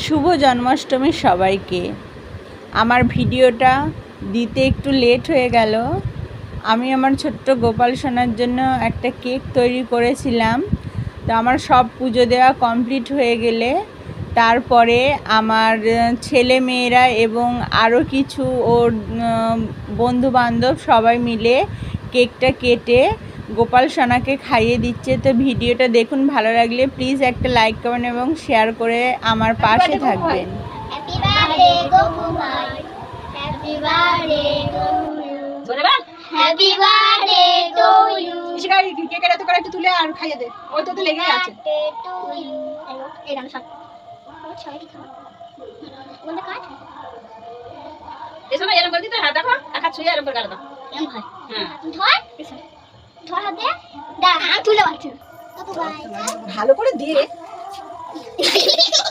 শুভ জন্মাষ্টমী সবাইকে। আমার ভিডিওটা দিতে একটু লেট হয়ে গেল। আমি আমার ছোট্ট গোপাল সোনার জন্য একটা কেক তৈরি করেছিলাম। তো আমার সব পুজো দেওয়া কমপ্লিট হয়ে গেলে তারপরে আমার ছেলে মেয়েরা এবং আরও কিছু ওর বন্ধুবান্ধব সবাই মিলে কেকটা কেটে গোপাল সোনাকে খাইয়ে দিচ্ছে। তো ভিডিওটা দেখুন, ভালো লাগলে প্লিজ একটা লাইক কমেন্ট এবং শেয়ার করে আমার পাশে থাকবেন। হ্যাপি বার্থডে গপু ভাই, হ্যাপি বার্থডে টু ইউ, জোরে বল, হ্যাপি বার্থডে টু ইউ। ইশিকাই কেকের এত করে একটু তুলে আর খাইয়ে দে, ওই তো লেগেই আছে। To you. এই রান সব সবাই কি খাওয়া বন্ধ কাট। এসো না, এরকম করে দিতে হাত দেখো, একা ছুঁয়ে এরকম করে গাল দাও। এম ভাই হ্যাঁ, ধর ধর হাত দে, দা হাত তুলে বাচ্চা গপু ভাই ভালো করে দিয়ে